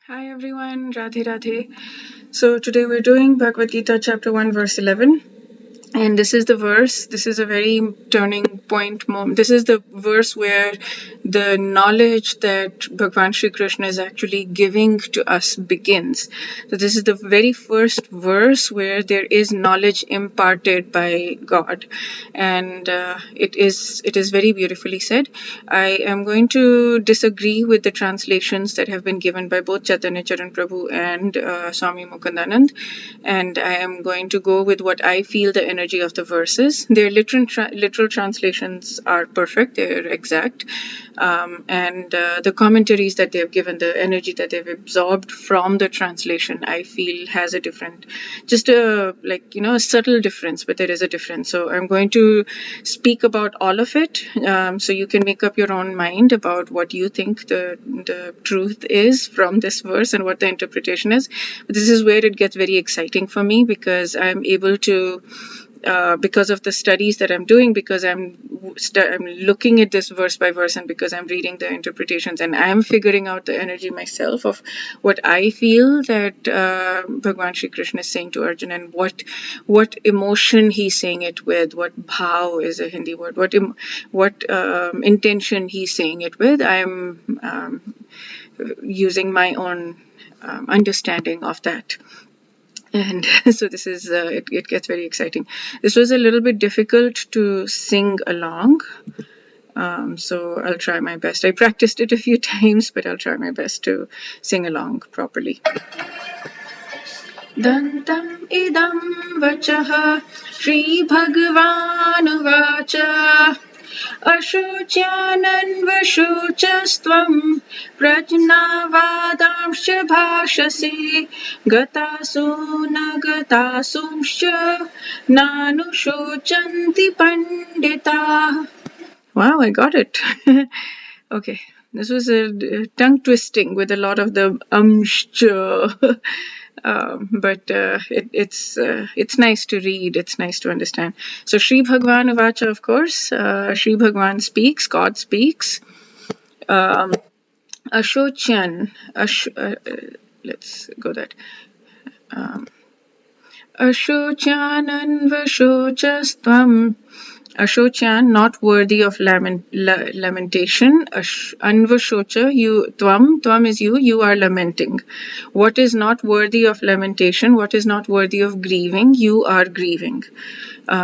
Hi everyone, Radhe Radhe. So today we're doing Bhagavad Gita chapter 1 verse 11. And this is the verse, this is a very turning point moment. This is the verse where the knowledge that Bhagavan Sri Krishna is actually giving to us begins. So this is the very first verse where there is knowledge imparted by God. And it is very beautifully said. I am going to disagree with the translations that have been given by both Chaitanya Charan Prabhu and Swami Mukundanand. And I am going to go with what I feel the energy of the verses. Their literal translations are perfect, they're exact. And the commentaries that they've given, the energy that they've absorbed from the translation, I feel has a different, just a subtle difference, but there is a difference. So I'm going to speak about all of it, so you can make up your own mind about what you think the truth is from this verse and what the interpretation is. But this is where it gets very exciting for me, because I'm able to because of the studies that I'm doing, because I'm looking at this verse by verse, and because I'm reading the interpretations, and I'm figuring out the energy myself of what I feel that Bhagwan Shri Krishna is saying to Arjuna, and what emotion he's saying it with, what bhav is a Hindi word, what intention he's saying it with. I'm using my own understanding of that. And so this is it gets very exciting. This was a little bit difficult to sing along, so I'll try my best. I practiced it a few times, but I'll try my best to sing along properly. Dantam idam vachaha Shri Bhagavanuvacha अशोच्यानन्वशोचस्त्वं प्रज्ञावादांश्च भाषसे गतासु न गतासुंश्च नानुशोचन्ति पण्डिताः. Wow, I got it. Okay, this was a tongue twisting with a lot of the but it's nice to read. It's nice to understand. So Sri Bhagwan Avacha, of course, Sri Bhagwan speaks. God speaks. Ashocyan. Let's go that. Ashocyananvashocastvam. Ashocyan, not worthy of lamentation. Anvashocha, tvam is you are lamenting. What is not worthy of lamentation, what is not worthy of grieving, you are grieving.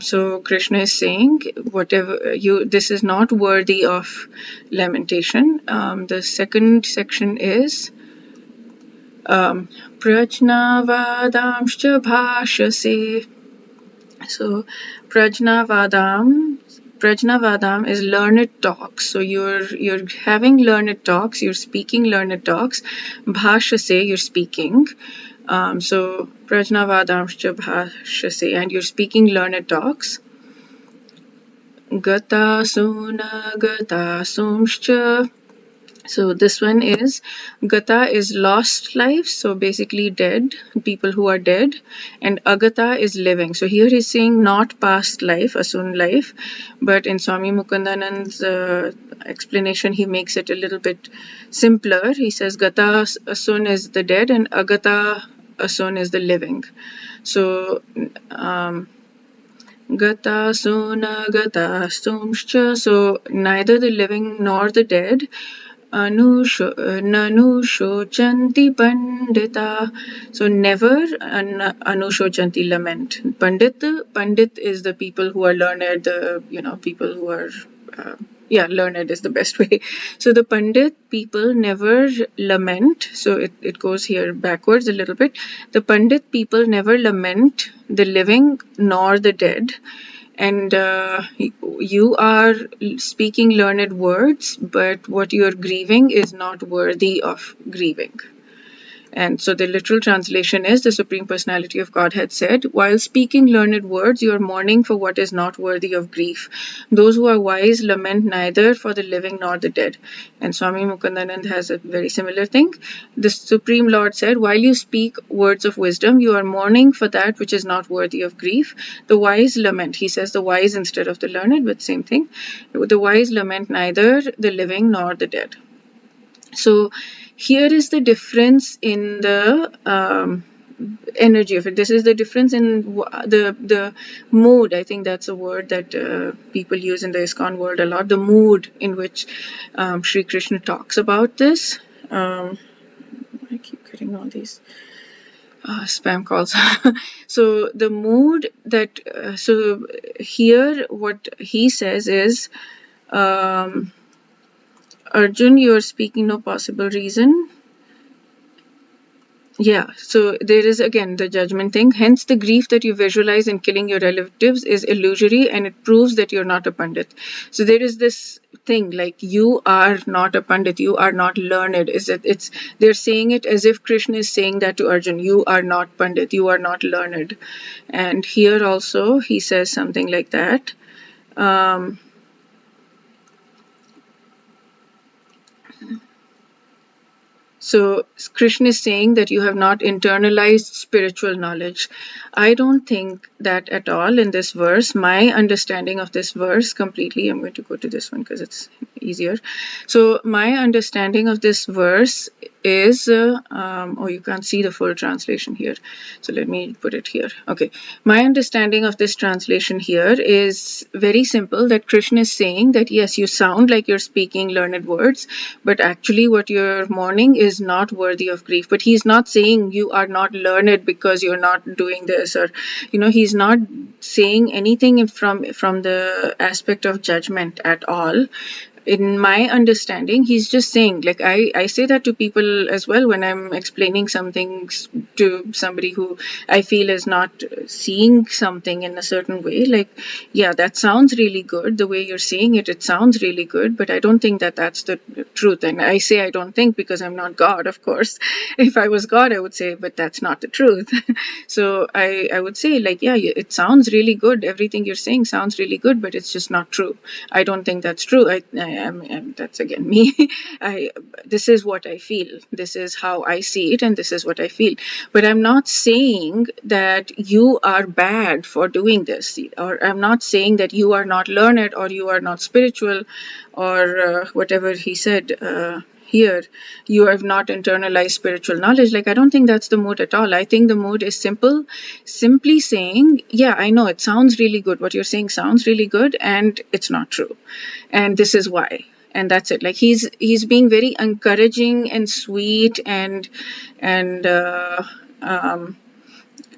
So Krishna is saying, this is not worthy of lamentation. The second section is Prajnavadamscha bhashase. So Prajnavadam is learned talks. So you're having learned talks, you're speaking learned talks. Bhashase, you're speaking. So Prajnavadamscha bhashase, and you're speaking learned talks. Gata suna gata sumscha. So this one is, Gata is lost life, so basically dead, people who are dead, and Agata is living. So here he's saying not past life, Asun life, but in Swami Mukundanand's explanation, he makes it a little bit simpler. He says Gata Asun is the dead and Agata Asun is the living. So Gata Suna Gata Sumscha, so neither the living nor the dead. Nanushochanti pandita. So never anushochanti lament. Pandit is the people who are learned, people who are learned is the best way. So the Pandit people never lament. So it goes here backwards a little bit. The Pandit people never lament the living nor the dead. And you are speaking learned words, but what you are grieving is not worthy of grieving. And so the literal translation is, the Supreme Personality of Godhead said, while speaking learned words, you are mourning for what is not worthy of grief. Those who are wise lament neither for the living nor the dead. And Swami Mukundanand has a very similar thing. The Supreme Lord said, while you speak words of wisdom, you are mourning for that which is not worthy of grief. The wise lament. He says the wise instead of the learned, but same thing. The wise lament neither the living nor the dead. So here is the difference in the energy of it. This is the difference in the mood. I think that's a word that people use in the ISKCON world a lot. The mood in which Sri Krishna talks about this. I keep getting all these spam calls. So the mood that so here what he says is, Arjun, you are speaking no possible reason. Yeah, so there is again the judgment thing. Hence, the grief that you visualize in killing your relatives is illusory, and it proves that you're not a pandit. So there is this thing like you are not a pandit, you are not learned. Is it? It's they're saying it as if Krishna is saying that to Arjun. You are not pandit, you are not learned. And here also he says something like that. So Krishna is saying that you have not internalized spiritual knowledge. I don't think that at all in this verse. My understanding of this verse completely, I'm going to go to this one because it's easier. So my understanding of this verse is, oh, you can't see the full translation here. So let me put it here. Okay. My understanding of this translation here is very simple, that Krishna is saying that yes, you sound like you're speaking learned words, but actually what you're mourning is not worthy of grief. But he's not saying you are not learned because you're not doing this, or he's not saying anything from the aspect of judgment at all. In my understanding, he's just saying, like I say that to people as well when I'm explaining something to somebody who I feel is not seeing something in a certain way. Like, yeah, that sounds really good. The way you're saying it, it sounds really good, but I don't think that that's the truth. And I say I don't think because I'm not God, of course. If I was God, I would say, but that's not the truth. So I would say, like, yeah, it sounds really good. Everything you're saying sounds really good, but it's just not true. I don't think that's true. That's again me. This is what I feel. This is how I see it, and this is what I feel. But I'm not saying that you are bad for doing this, or I'm not saying that you are not learned or you are not spiritual, or whatever he said. Here, you have not internalized spiritual knowledge. Like, I don't think that's the mood at all. I think the mood is simply saying, yeah, I know it sounds really good. What you're saying sounds really good, and it's not true. And this is why. And that's it. Like, he's being very encouraging and sweet and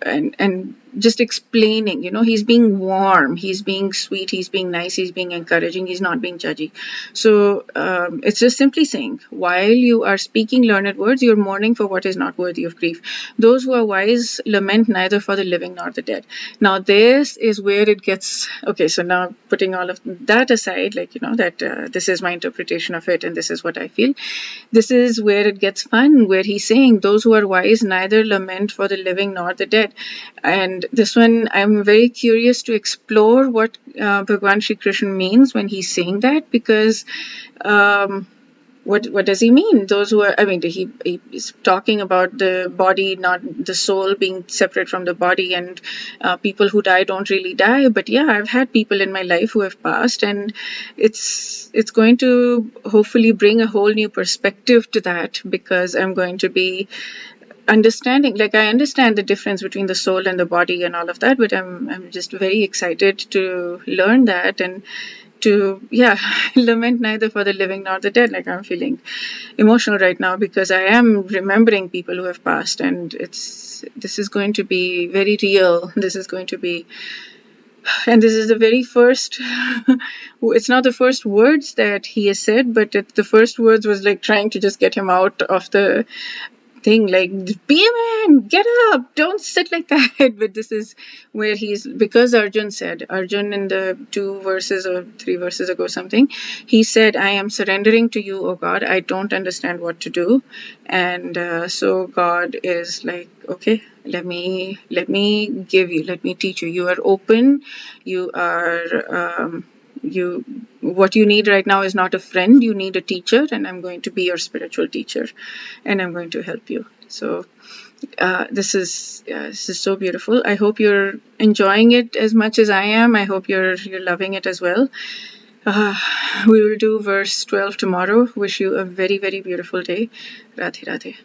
and just explaining, he's being warm, he's being sweet, he's being nice, he's being encouraging, he's not being judgy. So it's just simply saying, while you are speaking learned words, you're mourning for what is not worthy of grief. Those who are wise lament neither for the living nor the dead. Now this is where it gets okay. So now, putting all of that aside, like, that this is my interpretation of it and this is what I feel, this is where it gets fun, where he's saying those who are wise neither lament for the living nor the dead. And this one, I'm very curious to explore what Bhagwan Shri Krishna means when he's saying that, because what does he mean? Those who are, I mean, he's talking about the body, not the soul, being separate from the body, and people who die don't really die. But yeah, I've had people in my life who have passed, and it's going to hopefully bring a whole new perspective to that, because I'm going to be understanding, like, I understand the difference between the soul and the body and all of that, but I'm just very excited to learn that, and to lament neither for the living nor the dead. Like, I'm feeling emotional right now because I am remembering people who have passed, and this is going to be very real. This is going to be, and this is the very first it's not the first words that he has said, but the first words was like trying to just get him out of the thing, like, be a man, get up, don't sit like that. But this is where because Arjun in the 2 verses or 3 verses ago something, he said, I am surrendering to you, O God, I don't understand what to do. And so God is like, okay, let me teach you. You are open, you are what you need right now is not a friend, you need a teacher, and I'm going to be your spiritual teacher, and I'm going to help you. So this is so beautiful. I hope you're enjoying it as much as I am. I hope you're loving it as well. We will do verse 12 tomorrow. Wish you a very, very beautiful day. Radhe Radhe.